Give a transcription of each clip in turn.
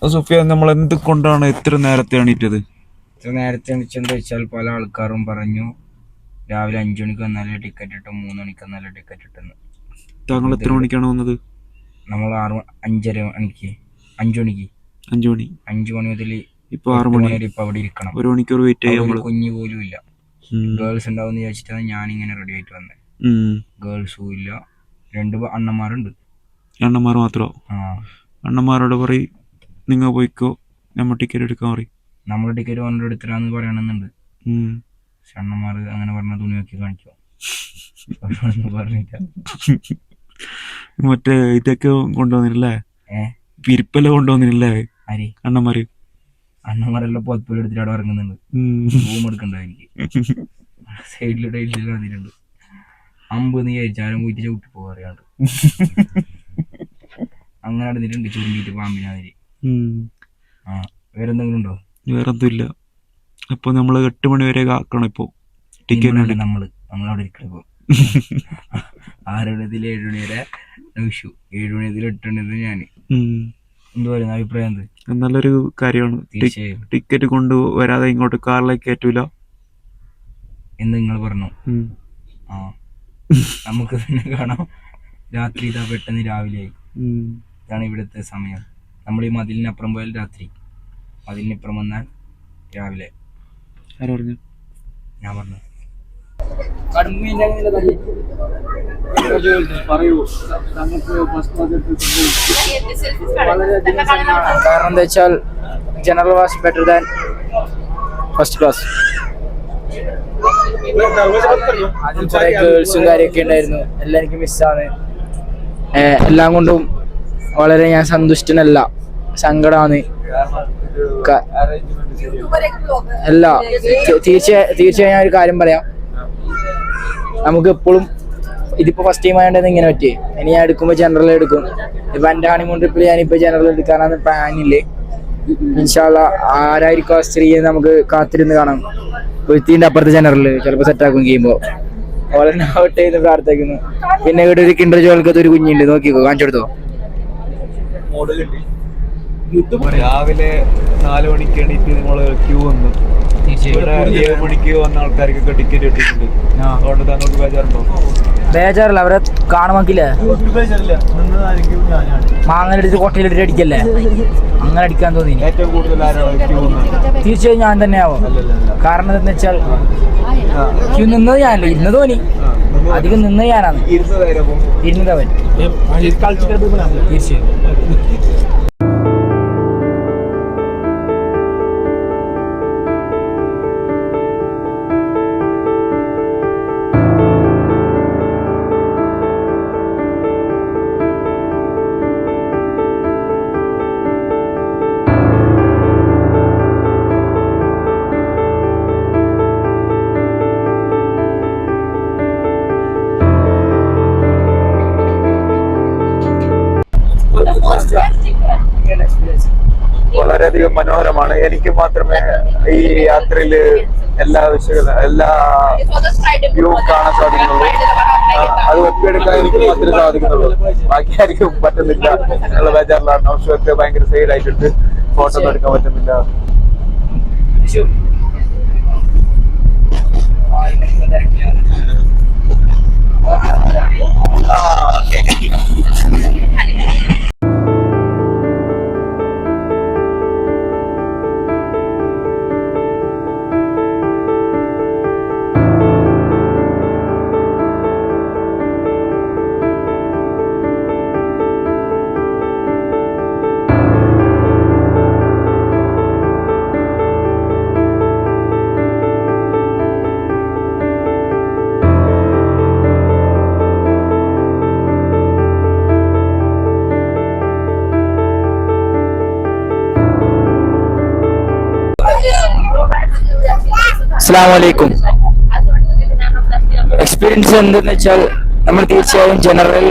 സുഫിയ, നമ്മൾ എന്ത് കൊണ്ടാണ് ഇത്ര നേരത്തെ എണീറ്റത്? ഇത്ര നേരത്തെ എണീച്ചെന്ന് വെച്ചാൽ പല ആൾക്കാരും പറഞ്ഞു രാവിലെ 5 മണിക്ക് വന്നാലേ ടിക്കറ്റ് കിട്ടും, 3 മണിക്ക് വന്നാലേ ടിക്കറ്റ് കിട്ടുന്നു. താങ്കൾ എത്ര മണിക്കാണ് വന്നത്? നമ്മൾ 5:30 മണിക്ക് 5 മണിക്ക് 5 മണി മുതൽ ഇപ്പൊ 6 മണി വരെ ഇപ്പൊ അവിടെ ഇരിക്കണം. 1 മണിക്കൂർ വെയിറ്റ് ചെയ്യാം. കുഞ്ഞു പോലും ഇല്ല. ഗേൾസ് ഉണ്ടാവും വിചാരിച്ചിട്ടാണ് ഞാനിങ്ങനെ റെഡി ആയിട്ട് വന്നത്. ഗേൾസും ഇല്ല, 2 അണ്ണന്മാരുണ്ട്. അണ്ണന്മാർ മാത്രമോ? അണ്ണന്മാരോട് പറയും നിങ്ങൾ പോയിക്കോ, നമ്മൾ ടിക്കറ്റ് എടുക്കാൻ പറയും. നമ്മൾ ടിക്കറ്റ് ഓണർ എടുത്തിരാന്ന് പറയണമെന്നുണ്ട്. പക്ഷെ അണ്ണന്മാർ അങ്ങനെ പറഞ്ഞ തുണി നോക്കി കാണിക്കോ പറഞ്ഞില്ല. മറ്റേ ഇതൊക്കെ കൊണ്ടുവന്നില്ലേ, വിരിപ്പെല്ലാം കൊണ്ടുവന്നില്ലേ അണ്ണന്മാരെല്ലാം പൊതുപ്പിൽ എടുത്തിട്ട് അവിടെ ഇറങ്ങുന്നുണ്ട്. റൂം എടുക്കണ്ട എനിക്ക്. സൈഡിൽ ടൈലിൽ വന്നിട്ടുണ്ട്. 50 വിചാരിച്ചാലും പോയിട്ട് ചവിട്ടി പോകാറിയാണ്ട് അങ്ങനെ നടന്നിട്ടുണ്ട്. ചുരുങ്ങിയിട്ട് പാമ്പിനാതിരി. വേറെന്തെങ്കിലും ഉണ്ടോ? വേറെന്തുമില്ല. അപ്പൊ നമ്മള് 8 മണി വരെ ആക്കണം. ഇപ്പൊ ടിക്കറ്റ് നമ്മളവിടെ ഇരിക്കണം. ഇപ്പൊ 6 മണി മുതൽ 7 മണി വരെ 7 മണി മുതൽ 8 മണി വരെ ഞാൻ. എന്ത് പറയുന്ന അഭിപ്രായം? നല്ലൊരു കാര്യമാണ്. ടിക്കറ്റ് കൊണ്ടുവരാതെ ഇങ്ങോട്ട് കാറിലേക്ക് കയറ്റൂല എന്ന് നിങ്ങൾ പറഞ്ഞു. നമുക്ക് തന്നെ കാണാം. രാത്രി ഇതാ പെട്ടെന്ന് രാവിലെയായി. ഇതാണ് ഇവിടുത്തെ സമയം. നമ്മൾ ഈ മതിലിനപ്പുറം പോയാൽ രാത്രി, മതിലിനിപ്പുറം വന്നാൽ രാവിലെ. ഞാൻ പറഞ്ഞു കാരണം എന്താ വെച്ചാൽ general was better than first class. അതിൽ കുറെ ഗേൾസും കാര്യമൊക്കെ ഉണ്ടായിരുന്നു. എല്ലാം എനിക്ക് മിസ്സാണ്. എല്ലാം കൊണ്ടും വളരെ ഞാൻ സന്തുഷ്ടനല്ല, സങ്കടമാണ്. അല്ല, തീർച്ചയായും ഞാൻ ഒരു കാര്യം പറയാം. നമുക്ക് എപ്പോഴും ഇതിപ്പോ ഫസ്റ്റ് ടൈം ആയതുകൊണ്ട് ഇങ്ങനെ പറ്റി. ഇനി ഞാൻ എടുക്കുമ്പോൾ ജനറൽ എടുക്കും. ഇപ്പൊ എന്റെ ഹണിമൂൺ ട്രിപ്പിൽ ഞാനിപ്പോ ജനറൽ എടുക്കാനാണ് പ്ലാനില്ലേ. ഇൻഷാ അല്ലാ ആരായിരിക്കും ആ സ്ത്രീയെ നമുക്ക് കാത്തിരുന്ന് കാണാം. കൊയ്ത്തിന്റെ അപ്പുറത്തെ ജനറൽ ചിലപ്പോൾ സെറ്റാക്കും ചെയ്യുമ്പോ ഓളെ ഔട്ട് ചെയ്ത് പ്രാർത്ഥിക്കുന്നു. പിന്നെ ഇവിടെ ഒരു കിൻഡർ ജോയ്ക്കകത്ത് ഒരു കുഞ്ഞുണ്ട്, നോക്കിക്കോ, കാണിച്ചു കൊടുത്തോ. രാവിലെ 4 മണിക്ക് എണീറ്റ് നമ്മള് ക്യൂ വന്നു. 7 മണിക്ക് വന്ന ആൾക്കാർക്കൊക്കെ ടിക്കറ്റ് കിട്ടിയിട്ടുണ്ട്. അതുകൊണ്ട് താങ്കൾക്ക് ബേജാറുണ്ടോ? ബേജാറില്ല. അവരെ കാണുമെങ്കിലേ മാങ്ങനെടുത്ത് കൊട്ടയിലിട്ട് അടിക്കല്ലേ, അങ്ങനെ അടിക്കാൻ തോന്നി. ഏറ്റവും കൂടുതൽ ആരാണ് ക്യൂ വന്നത്? തീർച്ചയായും ഞാൻ തന്നെയാവും. കാരണം എന്താ വെച്ചാൽ ക്യൂ നിന്നത് ഞാനല്ല, ഇരുന്നത് തോന്നി. അധികം നിന്നത് ഞാനാണ്. ഇരുന്നതവൻ. തീർച്ചയായും. വളരെയധികം മനോഹരമാണ്. എനിക്ക് മാത്രമേ ഈ യാത്രയിൽ എല്ലാ വ്യൂ കാണാൻ സാധിക്കുന്നുള്ളൂ. അത് ഒപ്പിയെടുക്കാൻ എനിക്ക് മാത്രമേ സാധിക്കുന്നുള്ളൂ. ബാക്കി ആർക്കും പറ്റുന്നില്ല എന്നുള്ള ബേജാറിലാണ്. ആവശ്യമൊക്കെ ഭയങ്കര സൈഡ് ആയിട്ടുണ്ട്, ഫോട്ടോ ഒന്നും എടുക്കാൻ പറ്റുന്നില്ല. അസ്സലാമലൈക്കും. എക്സ്പീരിയൻസ് എന്തെന്ന് വെച്ചാൽ നമ്മൾ തീർച്ചയായും ജനറൽ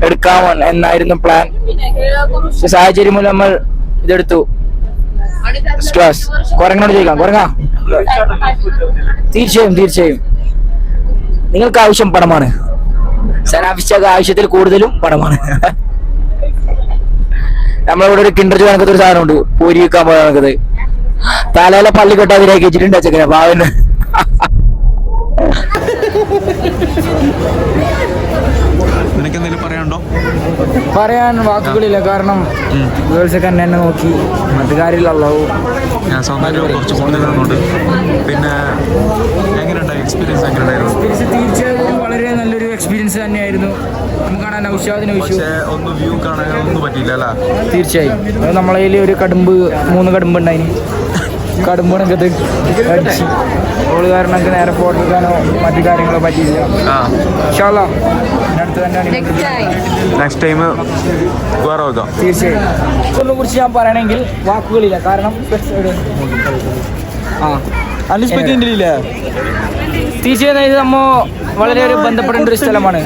എടുക്കാം എന്നായിരുന്നു പ്ലാൻ. പക്ഷെ സാഹചര്യം മൂലം നമ്മൾ ഇതെടുത്തു. ക്ലാസ് കുറങ്ങോട് ചോദിക്കാം. കുറങ്ങാ, തീർച്ചയായും നിങ്ങൾക്ക് ആവശ്യം പണമാണ്. സനാഫിസ്റ്റക്ക് ആവശ്യത്തിൽ കൂടുതലും പണമാണ്. നമ്മളിവിടെ ഒരു കിണ്ടർ ജോയ് കണക്കത്തെ ഒരു സാധനമുണ്ട്, പൂരി വെക്കാൻ പോയ കണക്കത്. തലയിലെ പള്ളി കെട്ടാ അതിലേക്ക് വെച്ചിട്ടുണ്ട് ചെക്കനെ പാവന്. നിനക്ക് എന്തെങ്കിലും പറയാനുണ്ടോ? പറയാൻ വാക്കുകളില്ല, കാരണം ഗേൾസ് ഒക്കെ എന്നെ നോക്കി മറ്റു കാര്യമില്ലല്ലോ. ഞാൻ സൗന്ദര്യം കുറച്ച് കൂടുതൽ തന്നുണ്ട്. പിന്നെ എങ്ങനെയുണ്ടായി എക്സ്പീരിയൻസ്? എങ്ങനെയുണ്ടായിരുന്നു? തീർച്ചയായും വളരെ നല്ലൊരു എക്സ്പീരിയൻസ് തന്നെയായിരുന്നു. നമുക്ക് കാണാൻ ഔഷാദിന് പക്ഷേ ഒന്ന് വ്യൂ കാണാൻ ഒന്നും പറ്റിയില്ല അല്ല? തീർച്ചയായും നമ്മളെ കയ്യിൽ ഒരു കടുമ്പ് 3 കടുമ്പ് ഉണ്ടായിന്. കടുമ്പണക്കത്ത് അടിച്ച് ഓള് കാരണം നേരെ ഫോട്ടോ എടുക്കാനോ മറ്റു കാര്യങ്ങളോ പറ്റിയില്ല. നെക്സ്റ്റ് ടൈം വേറെ വെക്കാം. തീർച്ചയായും ഇതിനെ കുറിച്ച് ഞാൻ പറയണമെങ്കിൽ വാക്കുകളില്ല, കാരണം തീർച്ചയായും ഇത് നമ്മ വളരെ ഒരു ബന്ധപ്പെടേണ്ട ഒരു സ്ഥലമാണ്.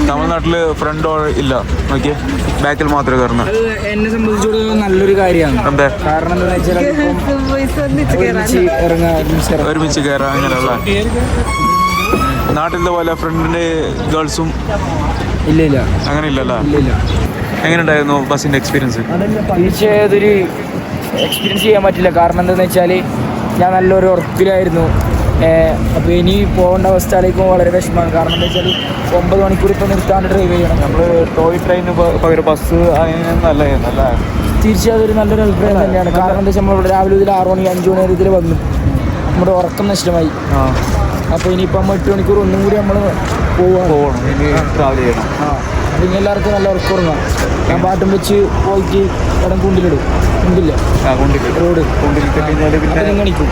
തമിഴ്നാട്ടില് ഫ്രണ്ട് ഇല്ല, നോക്കിയേ ബാക്കിൽ മാത്രമേ കയറുന്നത്. അത് എന്നെ സംബന്ധിച്ചിടത്തോളം നല്ലൊരു കാര്യമാണ്. എന്താ കാരണം എന്താ വെച്ചാൽ ഒരുമിച്ച് കയറാം. അങ്ങനെയുള്ള നാട്ടിലത്തെ പോലെ ഫ്രണ്ടിന്റെ ഗേൾസും ഇല്ല അങ്ങനെ ഇല്ലല്ലോ. എങ്ങനെ ഉണ്ടായിരുന്നു ബസ്സിന്റെ എക്സ്പീരിയൻസ്? തീർച്ചയായും അതൊരു എക്സ്പീരിയൻസ് ചെയ്യാൻ പറ്റില്ല. കാരണം എന്താണെന്ന് വെച്ചാൽ ഞാൻ നല്ലൊരു ഉറപ്പിലായിരുന്നു. അപ്പോൾ ഇനി പോകേണ്ട അവസ്ഥയിലേക്കും വളരെ വിഷമമാണ്. കാരണം എന്താ വെച്ചാൽ 9 മണിക്കൂർ ഇപ്പോൾ നിർത്താണ്ട് ഡ്രൈവ് ചെയ്യണം. നമ്മൾ ടോയ് ട്രെയിന് പകരം ബസ് നല്ല തീർച്ചയായും അതൊരു നല്ലൊരു അഭിപ്രായം തന്നെയാണ്. കാരണം എന്താ വെച്ചാൽ നമ്മളിവിടെ രാവിലെ മുതൽ 6 മണി 5 മണി ഇതിൽ വന്നു, നമ്മുടെ ഉറക്കം നഷ്ടമായി. അപ്പോൾ ഇനിയിപ്പോൾ 8 മണിക്കൂർ ഒന്നും കൂടി നമ്മൾ പോകണം, ട്രാവൽ ചെയ്യണം. അപ്പോൾ ഇനി എല്ലാവർക്കും നല്ല ഉറക്കം ഉറങ്ങാം. ഞാൻ പാട്ടും വെച്ച് പോയിട്ട് ഇടം കുണ്ടിലിടും. കുണ്ടില്ല റോഡ് കുണ്ടിലിങ്ങണിക്കും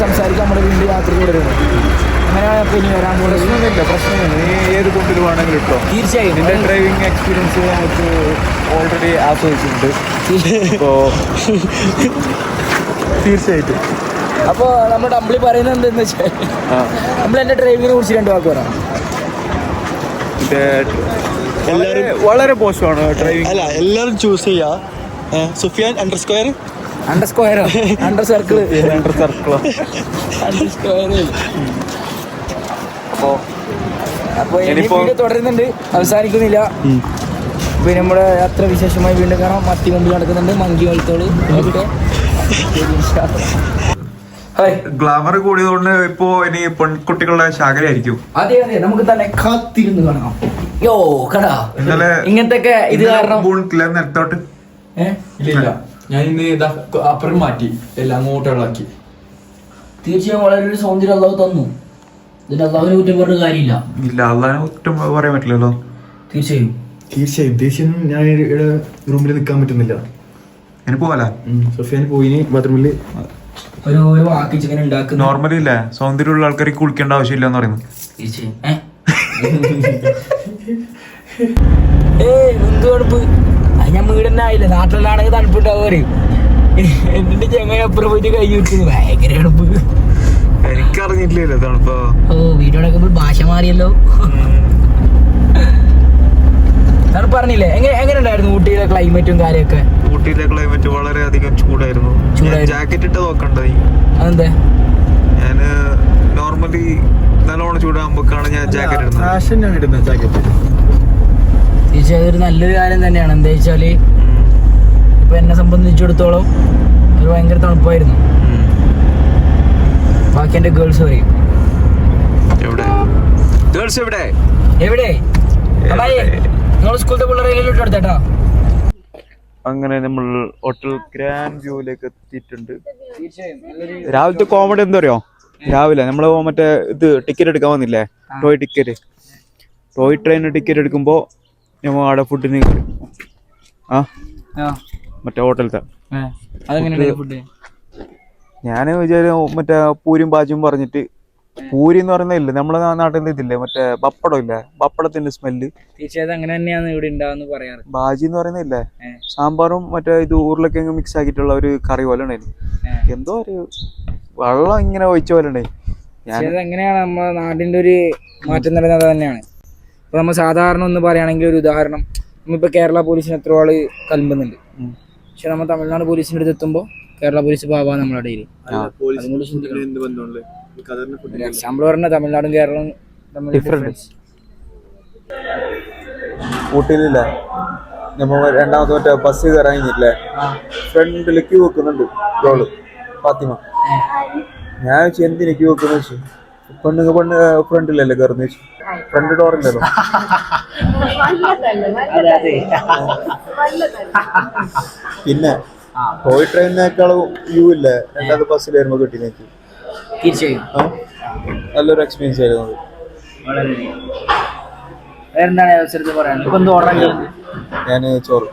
സംസാരിക്കാൻ നമ്മുടെ വീണ്ടും യാത്ര തുടരുന്നു. അങ്ങനെയാണ് അപ്പോൾ ഇനി വരാൻ പോകുന്നത്. പ്രശ്നമില്ല, നീ ഏത് കുണ്ടിൽ വേണമെങ്കിലും ഇട്ടോ. തീർച്ചയായും നിന്റെ ഡ്രൈവിംഗ് എക്സ്പീരിയൻസ് നമുക്ക് ഓൾറെഡി ആസ്വദിച്ചിട്ടുണ്ട്. അപ്പോൾ തീർച്ചയായിട്ടും അപ്പോൾ നമ്മുടെ അമ്പിളി പറയുന്നത് എന്താണെന്ന് വെച്ചാൽ നമ്മൾ എൻ്റെ ഡ്രൈവിങ്ങിനെ കുറിച്ച് 2 വാക്ക് പറയാം. വളരെ മോശമാണ് ഡ്രൈവിംഗ്. അല്ല, എല്ലാവരും ചൂസ് ചെയ്യാ. സുഫിയാൻ __, അണ്ടർ സ്ക്വയറോ അണ്ടർ സർക്കിളോ അപ്പോൾ ഇനി വീഡിയോ തുടരുന്നുണ്ട്, അവസാനിക്കുന്നില്ല. പിന്നെ നമ്മുടെ യാത്ര വിശേഷമായി വീണ്ടും കാണാം. മത്തി മുമ്പിൽ നടക്കുന്നുണ്ട്, മങ്കി വൈത്തോള്. ഗ്ലാമർ കൂടിയതുകൊണ്ട് ഇപ്പോ ഇനി പെൺകുട്ടികളുടെ ശാഖലയായിരിക്കും. അതെ നമുക്ക് തന്നെ കാത്തിരുന്ന് കാണാം. യോ കടാ ഇന്നലെ ഇങ്ങനത്തെ ഇത് കാരണം നേരത്തോട്ട് ഇല്ല, ഞാൻ ഇന്ന് അപ്പുറം മാറ്റി എല്ലാം അങ്ങോട്ട് ഇളക്കി. തീർച്ചയായും വളരെ ഒരു സൗന്ദര്യം അള്ളാഹു തന്നു. ഇതിന്റെ അള്ളാഹുവിനെ കുറ്റം പറഞ്ഞ കാര്യമില്ല. ഇല്ല, അള്ളാഹിനെ കുറ്റം പറയാൻ പറ്റില്ലല്ലോ. തീർച്ചയായും ദേഷ്യം ഞാൻ ഇവിടെ റൂമിൽ നിൽക്കാൻ പറ്റുന്നില്ല. ഇനി പോവാലോ. സുഫിയാൻ പോയിന് ബാത്റൂമിൽ ഒരു വാക്ക് ചിക്കൻ ഉണ്ടാക്കുന്നു. നോർമലി ഇല്ലേ, സൗന്ദര്യമുള്ള ആൾക്കാർക്ക് കുളിക്കേണ്ട ആവശ്യമില്ല എന്ന് പറയുന്നു. എന്ത് തണുപ്പ്! അത് ഞാൻ വീടന്നെ ആയില്ല, നാട്ടിലാണെങ്കിൽ തണുപ്പുണ്ടാവും. എന്നിട്ട് ചെങ്ങനെ അപ്പുറം പോയിട്ട് കൈ വെക്കുന്നു, ഭയങ്കര തണുപ്പ്. എനിക്കറിഞ്ഞിട്ടില്ലല്ലോ തണുപ്പോ. വീഡിയോ എടുക്കുമ്പോൾ ഭാഷ മാറിയല്ലോ. ഞാൻ പറഞ്ഞില്ലേ എങ്ങനെ ഉണ്ടായിരുന്നു ഊട്ടിയിലെ ക്ലൈമറ്റും കാര്യമൊക്കെ? ഊട്ടിയിലെ ക്ലൈമറ്റ് വളരെയധികം ചൂടായിരുന്നു. ജാക്കറ്റ് ഇട്ട് നോക്കണ്ട നീ. അതെന്താ? ഞാന് നോർമലി നല്ലോണം ചൂടാകുമ്പോഴാണ് ഞാൻ ജാക്കറ്റ് ഇടുന്നത്. തീർച്ചയായും ഒരു നല്ലൊരു കാര്യം തന്നെയാണ്. എന്താ വെച്ചാല് ഇപ്പൊ എന്നെ സംബന്ധിച്ചിടത്തോളം ഒരു ഭയങ്കര തണുപ്പായിരുന്നു. ബാക്കി എന്റെ ഗേൾസ് പറയും. എവിടെ നിങ്ങൾ സ്കൂളത്തെ പിള്ളേരെല്ലാം എടുത്തേട്ടാ. അങ്ങനെ നമ്മൾ ഹോട്ടൽ ഗ്രാൻഡ് വ്യൂവിലേക്ക് എത്തിയിട്ടുണ്ട്. രാവിലത്തെ കോമഡി എന്താ അറിയോ? രാവിലെ നമ്മള് മറ്റേ ഇത് ടിക്കറ്റ് എടുക്കാൻ വന്നില്ലേ, ടോയ് ട്രെയിൻ ടിക്കറ്റ് എടുക്കുമ്പോ ഞമ്മ അവിടെ ഫുഡിന് മറ്റേ ഹോട്ടലത്തെ ഞാന് വിചാരിച്ചു മറ്റേ പൂരിയും ബാജിയും പറഞ്ഞിട്ട്, പൂരി എന്ന് പറയുന്നില്ല നമ്മളെ നാട്ടിൽ ഇതില്ലേ മറ്റേ പപ്പടം ഇല്ലേ, പപ്പടത്തിന്റെ സ്മെല്ല്. തീർച്ചയായും അങ്ങനെ തന്നെയാണ് ഇവിടെ ഉണ്ടാവുന്ന പറയാറ്. ബാജി എന്ന് പറയുന്നില്ലേ സാമ്പാറും മറ്റേ ഇത് ഉരുളക്കിഴങ്ങ് മിക്സ് ആക്കിയിട്ടുള്ള ഒരു കറി പോലെ ഉണ്ടായിരുന്നു. എന്തോ ഒരു വെള്ളം ഇങ്ങനെ ഒഴിച്ച പോലെ ഉണ്ടായി. എങ്ങനെയാണ് നമ്മുടെ നാടിന്റെ ഒരു മാറ്റം നടന്നത് തന്നെയാണ്. ഇപ്പൊ നമ്മൾ സാധാരണ ഒന്ന് പറയുകയാണെങ്കിൽ ഒരു ഉദാഹരണം, നമ്മളിപ്പോ കേരള പോലീസിന് എത്ര ആള് കൽമ്പുന്നുണ്ട്, പക്ഷെ നമ്മൾ തമിഴ്നാട് പോലീസിന്റെ അടുത്ത് എത്തുമ്പോ കേരള പോലീസ് പാവാ നമ്മുടെ ഇടയിൽ. എക്സാമ്പിൾ പറഞ്ഞ തമിഴ്നാടും കേരളവും തമ്മിൽ ഡിഫറൻസ്. ഊട്ടിയിലില്ലേ നമ്മ രണ്ടാമത്തെ മറ്റേ ബസ് കയറാനില്ലേ ഫ്രണ്ടില് ക്യൂ വെക്കുന്നുണ്ട് ഗോള് ഫാത്തിമ. ഞാൻ വെച്ചു എന്തിനാ ക്യൂ വെക്കുന്ന വെച്ചു, പെണ്ണ് ഫ്രണ്ടിലല്ലേ കയറുന്ന വെച്ചു, ഫ്രണ്ട് ഡോറില്ലല്ലോ. പിന്നെ ടോയ് ട്രെയിനിനേക്കാളും വ്യൂ ഇല്ലേ രണ്ടാമത് ബസ്സിൽ വരുമ്പോ കിട്ടിനേക്ക്. തീർച്ചയായും നല്ലൊരു എക്സ്പീരിയൻസ് ആയിരുന്നു അത്. വേറെന്താണ് അവസരത്തിൽ പറയാനുള്ളത്? ഇപ്പൊ എന്ത് ഓർഡർ ചെയ്യുന്നത്? ഞാൻ ചോറ്,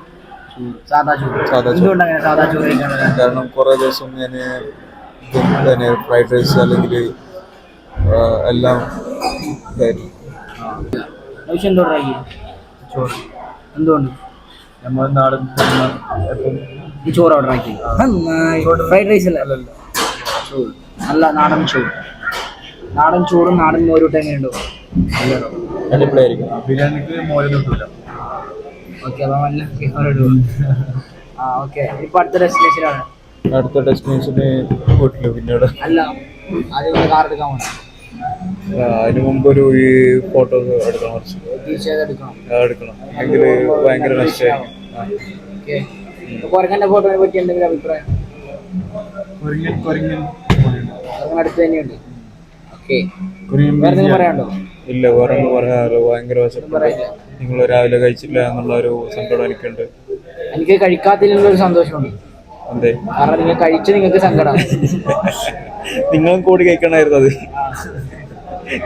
സാധാ ചോറ്. സാധാ ചോറ്. എന്തുകൊണ്ടങ്ങനെ സാധാ ചോറ് കഴിക്കാനുള്ളത്? കാരണം കുറെ ദിവസം ഞാൻ പിന്നെ ഫ്രൈഡ് റൈസ് അല്ലെങ്കിൽ എല്ലാം ഇതായിരുന്നു. ആവശ്യം എന്ത് ഓർഡർ ആക്കി? ചോറ്. എന്തുകൊണ്ട് നമ്മൾ നാടൻ ഈ ചോറ് ഓർഡർ ആക്കി? ഫ്രൈഡ് റൈസ് അല്ല, ചോറ്. നല്ല നാടൻ ചോറ്. നാടൻ ചോറും നാടൻ മോരൂട്ട് എങ്ങനെയുണ്ടോ? അടിപൊളിയായിരിക്കും. ബിരിയാണിക്ക് മോരൊന്നും കിട്ടില്ല. ഓക്കെ, അപ്പോൾ നല്ല ഓക്കെ. ഇപ്പൊ അടുത്ത ഡെസ്റ്റിനേഷനാണ്. അടുത്ത ഡെസ്റ്റിനേഷന് പോയിട്ടില്ല പിന്നീട്. അല്ല, ആദ്യം കാർ എടുക്കാൻ പോകണം. അതിന് മുമ്പ് ഒരു ഈ ഫോട്ടോസ് എടുക്കണം, കുറച്ച് തീർച്ചയായും എടുക്കണം. എങ്കിൽ ഭയങ്കര നഷ്ടമായിരിക്കും. ഓക്കെ, കുരങ്ങന്റെ ഫോട്ടോനെ പറ്റി എന്തെങ്കിലും അഭിപ്രായം? കുരങ്ങൻ അടുത്ത് തന്നെയുണ്ട്. ഓക്കെ, വേറെ പറയാനുണ്ടോ? ഇല്ല, വേറെ ഒന്നും പറയാറില്ല. ഭയങ്കര വിശപ്പുണ്ട്. നിങ്ങൾ രാവിലെ കഴിച്ചില്ല എന്നുള്ള ഒരു സങ്കടം എനിക്കുണ്ട്. എനിക്ക് കഴിക്കാത്തതിലുള്ളൊരു സന്തോഷമുണ്ട്. അതെ, കാരണം നിങ്ങൾ കഴിച്ച് നിങ്ങൾക്ക് സങ്കടം. നിങ്ങളും കൂടി കഴിക്കണമായിരുന്നു അത്.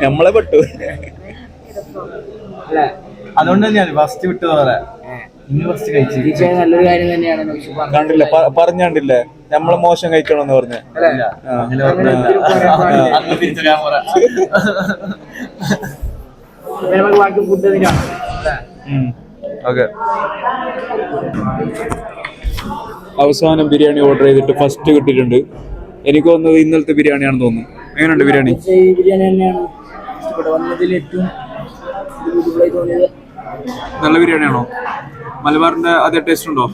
നമ്മളെ പെട്ടു അല്ലേ? അതുകൊണ്ട് തന്നെയാണ് ഫസ്റ്റ് വിട്ടു പറയാ. തീർച്ചയായും നല്ലൊരു കാര്യം തന്നെയാണ്. കണ്ടില്ല, പറഞ്ഞാണ്ടില്ലേ നമ്മള് മോശം കഴിക്കണമെന്ന് പറഞ്ഞു. ബാക്കി ഫുഡ് തന്നെയാണ്. ഓക്കെ, അവസാനം ബിരിയാണി ഓർഡർ ചെയ്തിട്ട് ഫസ്റ്റ് കിട്ടിയിട്ടുണ്ട്. എനിക്ക് തോന്നുന്നത് ഇന്നലത്തെ ബിരിയാണിയാണെന്ന് തോന്നുന്നു. എങ്ങനെയുണ്ട് ബിരിയാണി? ബിരിയാണി തന്നെയാണ് ഇവിടെ വന്നതിൽ ഏറ്റവും തോന്നിയത്. നല്ല ബിരിയാണിയാണോ? മലബാറിന്റെ അതേ ടേസ്റ്റ് ഉണ്ടോ?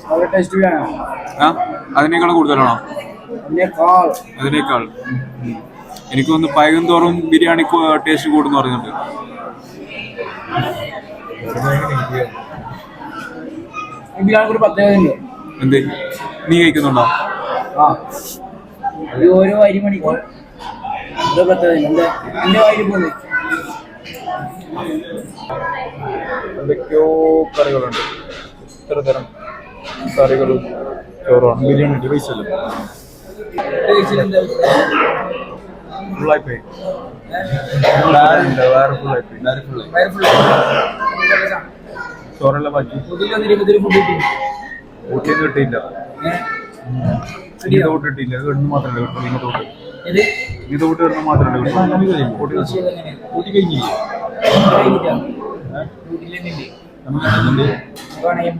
വളരെ ടേസ്റ്റ് ബിരിയാണിയാണോ? അതിനേക്കാളും കൂടുതലാണോ? അതിനേക്കാൾ എനിക്ക് തോന്നുന്നു പഴകും തോറും ബിരിയാണി ടേസ്റ്റ് കൂടുന്നു പറയുന്നുണ്ട്. എന്ത്, നീ കഴിക്കുന്നുണ്ടോ? ഓരോ അരിമണിക്കൂർ എന്തൊക്കെയോ കറികളുണ്ട്, ഇത്തരതരം കറികളും ചോറുമാണ്. ബിരിയാണി പൈസല്ലോ ഫുള്ളായിപ്പോയി. വേറെ ഫുള്ളായിപ്പോയി. ചോറെല്ലാം മാറ്റി. ഊട്ടിയൊന്നും കിട്ടിയില്ല. ഇങ്ങോട്ട് കിട്ടിയില്ല. ഇത് ഇടുന്ന മാത്രമല്ല കിട്ടും. ഇങ്ങോട്ട് ഇടുന്ന മാത്രമല്ല കിട്ടും. ഊട്ടി കഴിഞ്ഞില്ല.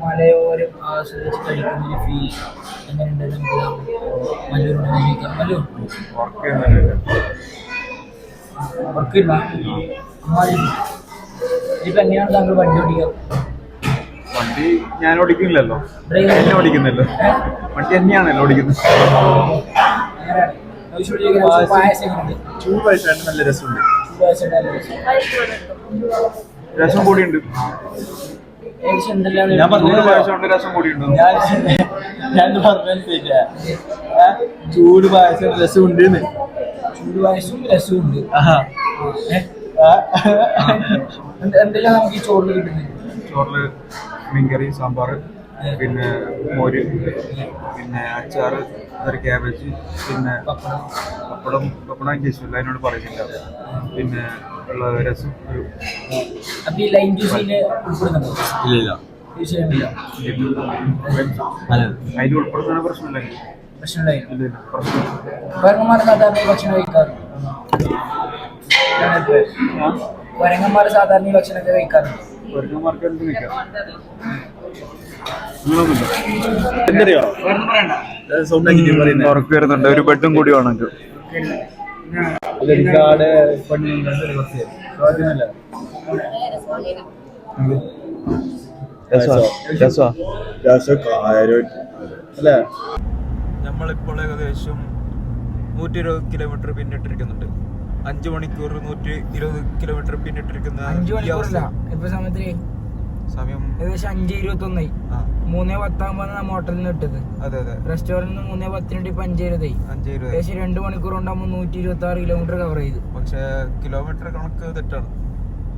മലയോരം ആസ്വദിച്ച് കഴിക്കുന്ന ഫീൽ എങ്ങനെയുണ്ട്? ഇപ്പൊ എങ്ങനെയാണ് താങ്കൾ വണ്ടി ഓടിക്കുക? വണ്ടി ഞാൻ ഓടിക്കുന്നില്ലല്ലോ, എന്നെ ഓടിക്കുന്നല്ലോ. വണ്ടി തന്നെയാണല്ലോ ഓടിക്കുന്നത്. ചൂട് പായസം നല്ല രസമുണ്ട്. രസം കൂടിയുണ്ട്. ഞാൻ പറഞ്ഞു പായസം രസം കൂടിയുണ്ട്. ഞാൻ പറഞ്ഞില്ല ചൂട് പായസം രസമുണ്ട്. ചൂട് പായസവും രസമുണ്ട്. എന്തെല്ലാം നമുക്ക് ഈ ചോറിൽ കിട്ടുന്നത്? ചോറില് മീൻകറി, സാമ്പാർ, പിന്നെ മോര്, പിന്നെ അച്ചാറ്, ഒരു ക്യാബേജ്, പിന്നെ പപ്പടം ഇല്ല, അതിനോട് പറയുന്നില്ല. പിന്നെ ഉള്ള രസം ഇല്ല. അതിൽ ഉൾപ്പെടുത്തുന്ന പ്രശ്നമില്ല. കുരങ്ങന്മാർ സാധാരണ ഈ ഭക്ഷണമൊക്കെ കഴിക്കാറുണ്ട്. കുരങ്ങന്മാർക്ക് എന്ത് നിൽക്കാം? ഉറപ്പ് വരുന്നുണ്ട്. ഒരു ബെഡും കൂടി വേണമെങ്കിൽ നമ്മളിപ്പോൾ ഏകദേശം 120 കിലോമീറ്റർ പിന്നിട്ടിരിക്കുന്നുണ്ട്. 5 മണിക്കൂർ 120 കിലോമീറ്റർ പിന്നിട്ടിരിക്കുന്ന സമയം ഏകദേശം 5:21 ആ 3:10 നമ്മ ഹോട്ടലിൽ നിന്ന് ഇട്ടത്. അതെ അതെ റെസ്റ്റോറന്റിൽ നിന്ന് 3:10 ഇപ്പൊ 5:20. 5 രൂപ. ഏകദേശം 2 മണിക്കൂർ കൊണ്ടാകുമ്പോൾ 126 കിലോമീറ്റർ കവർ ചെയ്തു. പക്ഷെ കിലോമീറ്റർ കണക്ക് തെറ്റാണ്.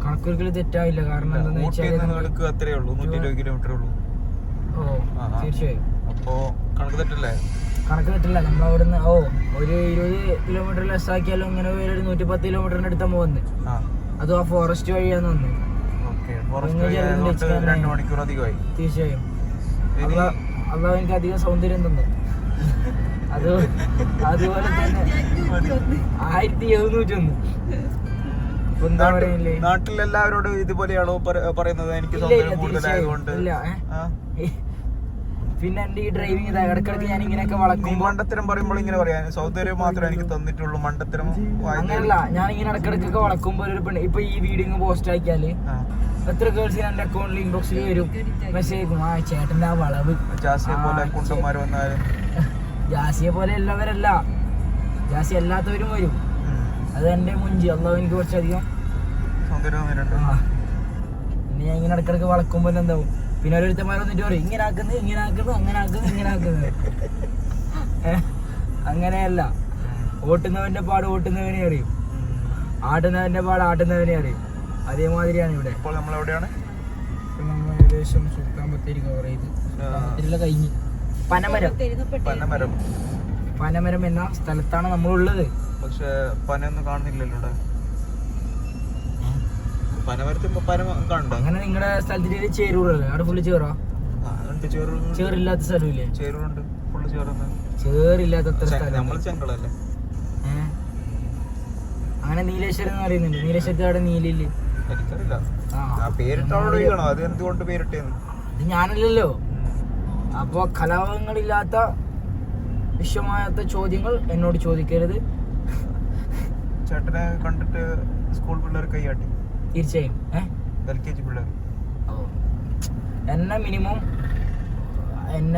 കണക്കൊരിക്കലും തെറ്റായില്ല. കാരണം എന്താണെന്ന് ഊട്ടിയിൽ നിന്ന് വെച്ചാൽ എടുക്കുക അത്രേ ഉള്ളൂ, 120 കിലോമീറ്റർ ഉള്ളൂ. ഓ തീർച്ചയായും അപ്പോ കണക്ക് തെറ്റല്ലേ? കണക്ക് തെറ്റില്ല. നമ്മൾ അവിടുന്ന് ഒരു 20 കിലോമീറ്റർ ലെസ് ആക്കിയാലും ഇങ്ങനെ ഒരു 110 കിലോമീറ്ററിന്റെ അടുത്ത് നമ്മൾ വന്ന്, അതും ആ ഫോറസ്റ്റ് വഴിയാന്ന് വന്നു. ഫോറസ്റ്റ് 2 മണിക്കൂർ അധികമായി. തീർച്ചയായും അള്ളാഹ് എനിക്ക് അധികം സൗന്ദര്യം തന്നു. അതുപോലെ തന്നെ 1701. എന്താ പറയില്ലേ, നാട്ടിലെല്ലാവരോടും ഇതുപോലെയാണോ പറയുന്നത്? എനിക്ക് സൗന്ദര്യം കൂടുതലായതുകൊണ്ട്. പിന്നെ എന്റെ ഈ ഡ്രൈവിംഗ് ഇടക്കിടക്ക് ഞാൻ ഇങ്ങനെയൊക്കെ വളക്കും. മണ്ടത്തരം പറയുമ്പോൾ ഇങ്ങനെ പറയാൻ സൗന്ദര്യം മാത്രമേ എനിക്ക് തന്നിട്ടുള്ളൂ, മണ്ടത്തരം അങ്ങനല്ല. ഞാൻ ഇങ്ങനെ ഇടക്കിടക്കൊക്കെ വളക്കുമ്പോ ഒരു പെണ്ണ് ഇപ്പൊ ഈ വീഡിയോ പോസ്റ്റ് ആക്കിയാല് എത്ര ഗേൾസിന് എന്റെ അക്കൗണ്ടിൽ ഇൻബോക്സിൽ വരും, മെസ്സേജ് അയക്കും, ആ ചേട്ടന്റെ ആ വളവ്. ജാസിയെ പോലെ ഉള്ളവരല്ല, ജാസി അല്ലാത്തവരും വരും. അത് എന്റെ മുഞ്ചി അള്ളാഹ് എനിക്ക് കുറച്ചധികം പിന്നെ ഞാൻ ഇങ്ങനെ ഇടക്കിടക്ക് വളക്കുമ്പോ എന്താവും, പിന്നെ ഓരോരുത്തന്മാർ വന്നിട്ട് പറയും ഇങ്ങനെ ആക്കുന്നത്, ഇങ്ങനെ ആക്കുന്നത്, അങ്ങനെ ആക്കുന്നത്, ഇങ്ങനെ ആക്കുന്നത്. അങ്ങനെയല്ല. ഓട്ടുന്നവന്റെ പാട് ഓട്ടുന്നവനെ അറിയും, ആട്ടുന്നവന്റെ പാട് ആട്ടുന്നവനെ അറിയും. അതേമാതിരിയാണ് ഇവിടെ. ഇപ്പോൾ നമ്മൾ എവിടെയാണ്? നമ്മൾ ഏകദേശം സുൽത്താൻ ബത്തേരി കവർ ചെയ്ത് കഴിഞ്ഞ് പനമരം എന്ന സ്ഥലത്താണ് നമ്മളുള്ളത്. പക്ഷെ പനയൊന്നും കാണുന്നില്ലല്ലോ ഇവിടെ. പനമരത്തിൽ പന കാണുന്നുണ്ടോ? അങ്ങനെ നിങ്ങളുടെ സ്ഥലത്തിന്റെ ചേരൂറല്ലേ? അവിടെ ഫുള്ള് ചേറാ? ചേറില്ലാത്ത സ്ഥലമില്ലേ? ചേരുണ്ട്, ഫുള്ള് ചേറുണ്ട്. ചേറില്ലാത്ത സ്ഥലം നമ്മൾ ചെങ്കളല്ലേ? അങ്ങനെ നീലേശ്വരം എന്ന് പറയുന്നുണ്ട്. നീലേശ്വരത്തിൽ അവിടെ നീലില്ലേ? എനിക്കറിയില്ല. പേരിട്ടോട് ചോദിക്കണോ അത് എന്തുകൊണ്ട് പേരിട്ടേന്ന്? ഇത് ഞാനല്ലല്ലോ. അപ്പൊ കലാപങ്ങളില്ലാത്ത വിഷമാകാത്ത ചോദ്യങ്ങൾ എന്നോട് ചോദിക്കരുത്. ചേട്ടനെ കണ്ടിട്ട് സ്കൂൾ പിള്ളേർ കൈയാട്ടി. തീർച്ചയായും LKG പിള്ളേർ എന്നെ മിനിമം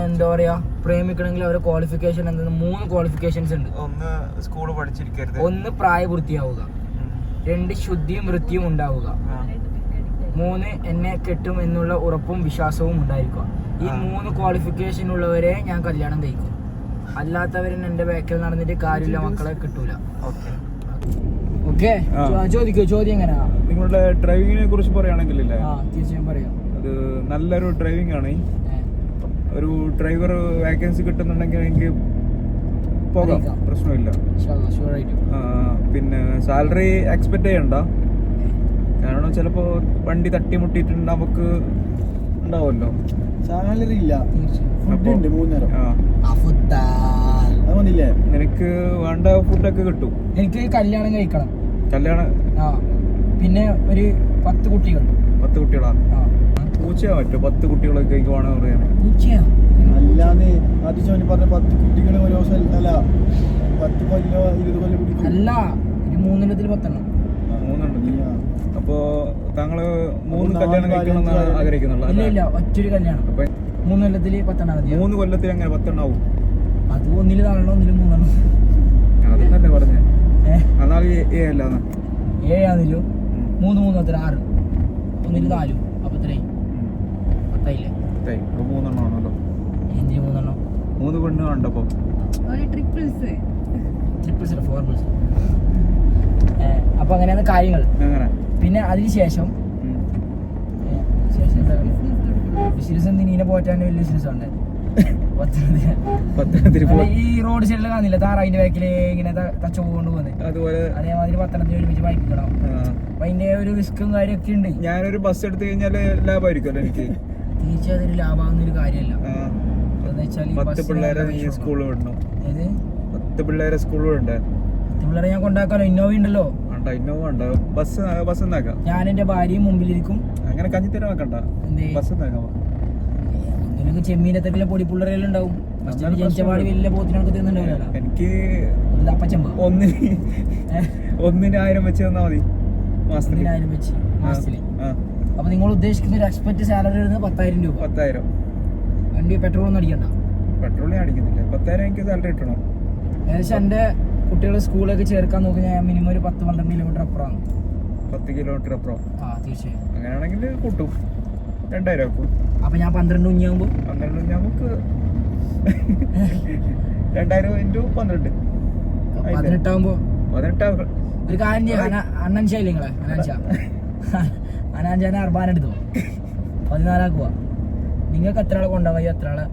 എന്താ പറയാ പ്രേമിക്കണമെങ്കിൽ അവരെ ക്വാളിഫിക്കേഷൻ എന്തെന്ന് 3 ക്വാളിഫിക്കേഷൻസ് ഉണ്ട്. ഒന്ന് സ്കൂൾ പഠിച്ചിരിക്കരുത്, ഒന്ന് പ്രായപൂർത്തിയാവുക, 2 ശുദ്ധിയും വൃത്തിയും ഉണ്ടാവുക, 3 എന്നെ കെട്ടും എന്നുള്ള ഉറപ്പും വിശ്വാസവും ഉണ്ടായിരിക്കുക. ഈ 3 ക്വാളിഫിക്കേഷൻ ഉള്ളവരെ ഞാൻ കല്യാണം കഴിക്കും. അല്ലാത്തവരെ എന്റെ ബാക്കിൽ നടന്നിട്ട് കാര്യമില്ല, മക്കളെ കിട്ടൂല. ഓക്കെ, ചോദിക്കോ. ചോദ്യം എങ്ങനെയാ? നിങ്ങളുടെ ഡ്രൈവിങ്ങിനെ കുറിച്ച് പറയുകയാണെങ്കിൽ തീർച്ചയായും പറയാം. അത് നല്ലൊരു ഡ്രൈവിംഗ് ആണ്. ഒരു ഡ്രൈവർ വാക്കൻസി കിട്ടുന്നുണ്ടെങ്കിൽ എനിക്ക് പോകാം, പ്രശ്നമില്ല. പിന്നെ സാലറി എക്സ്പെക്ട് ചെയ്യണ്ട, കാരണം ചിലപ്പോ വണ്ടി തട്ടിമുട്ടിയിട്ട് നമുക്ക് ഉണ്ടാവുമല്ലോ. സാലറി ഇല്ല, നിനക്ക് വേണ്ട ഫുഡൊക്കെ കിട്ടും. എനിക്ക് കല്യാണം കഴിക്കണം. കല്യാണം പിന്നെ ഒരു 10 കുട്ടികൾ. 10 കുട്ടികളാ? പൂച്ചയാ പറ്റുമോ 10 കുട്ടികളൊക്കെ കഴിക്കുവാണെന്ന് പറയാൻ? പൂച്ചയാ അല്ലാതെ ആദ്യം പറഞ്ഞ 10 കുട്ടികൾ ഓരോ അല്ല 10 കൊല്ലോ 20 കൊല്ലം പിടിക്കും. അല്ല, ഒരു 3 എണ്ണത്തിൽ 10 എണ്ണം. 3 എണ്ണത്തിൽ. അപ്പോ താങ്കള് 3 കല്യാണം കഴിക്കണമെന്നാണ് ആഗ്രഹിക്കുന്നുള്ളത്? ഇല്ല, ഒറ്റൊരു കല്യാണം. 3 കൊല്ലത്തിൽ 10 എണ്ണം മതി. 3 കൊല്ലത്തിൽ അങ്ങനെ 10 എണ്ണം ആവും? അത് 1 4 1 3 എണ്ണം. അതും തന്നെ പറഞ്ഞേ. എന്നാൽ 7 അല്ല 7 ആണല്ലോ. 3 3 എത്ര 6, 1 4, അപ്പൊ എത്രയായി? 10 ആയില്ലേ? 3 എണ്ണം ആണല്ലോ. എന്തിന് 3 എണ്ണം? 3 പെണ്ണ് കണ്ടപ്പോ ട്രിപ്പിൾസ് 4 അപ്പൊ അങ്ങനെയാണ് കാര്യങ്ങൾ. പിന്നെ അതിനുശേഷം ബിസിനസ് എന്തിനെ പോറ്റാൻ വലിയ ബിസിനസ് ഉണ്ട്. ഈ റോഡ് സൈഡിൽ കാണില്ല താറാവിന്റെ ബാക്കില് ഇങ്ങനെ തച്ച കൊണ്ട് പോകുന്നത്, അതുപോലെ അതേമാതിരി 10 എണ്ണത്തിന് ഒരുമിച്ച് വായിക്കണം. അപ്പൊ അതിന്റെ ഒരു റിസ്ക്കും കാര്യമൊക്കെ ഉണ്ട്. ഞാനൊരു ബസ് എടുത്തു കഴിഞ്ഞാല് ലാഭമായിരിക്കുമല്ലോ എനിക്ക്? തീർച്ചയായും അതൊരു ലാഭമാകുന്ന ഒരു കാര്യമല്ല. 10 പിള്ളേരെ നീ സ്കൂളിൽ വിടണം. 10 പിള്ളേരെ സ്കൂളിൽ വിടണ്ടേ? 10 പിള്ളേരെ ഞാൻ കൊണ്ടാക്കാലോ, ഇന്നോവ ഉണ്ടല്ലോ. ഇന്നോവ ഉണ്ട്, ബസ് എന്നാക്കാം. ഞാൻ എന്റെ ഭാര്യയും മുമ്പിലിരിക്കും. അങ്ങനെ കഞ്ഞിത്തരം വെക്കണ്ട, ബസ് എന്നാക്കാം. ചെമ്മീനത്തൊക്കെ പൊടി പിള്ളേരെല്ലാം ഉണ്ടാവും. ജനിച്ചപാട് വലിയ പോത്തിനൊക്കെ തിന്നുണ്ടാവില്ല. എനിക്ക് അപ്പച്ചമ്പ 1,000 വെച്ച് തന്നാ മതി. 1,000 വെച്ച് മാസത്തില്. അപ്പൊ നിങ്ങൾ ഉദ്ദേശിക്കുന്ന ഒരു എക്സ്പെക്ട് സാലറി വരുന്നത് 10,000 രൂപ. 10,000. വണ്ടി പെട്രോൾ ഒന്നും അടിക്കണ്ട? പെട്രോൾ ഞാൻ അടിക്കുന്നില്ല. 10,000 എനിക്ക് സാലറി കിട്ടണം. ഏകദേശം എന്റെ കുട്ടികളെ സ്കൂളിലേക്ക് ചേർക്കാൻ നോക്കി ഞാൻ മിനിമം ഒരു 10-12 കിലോമീറ്റർ അപ്പുറമാണ്. 10 കിലോമീറ്റർ അപ്പുറം? തീർച്ചയായും. അങ്ങനെയാണെങ്കിൽ കൂട്ടും. 2000 ആക്കും. അപ്പൊ ഞാൻ 12 കുഞ്ഞാകുമ്പോ 12 നമുക്ക് 2000 into 12. 18 ആകുമ്പോ 18 ഒരു കാര്യം ചെയ്യാം. അണ്ണൻഷായില്ലേ നിങ്ങളെ അനാൻഷാനെ അർബാൻ എടുത്തോ 14 ആക്കുക. നിങ്ങൾക്ക് എത്ര ആളെ കൊണ്ടുപോയി എത്ര ആളെ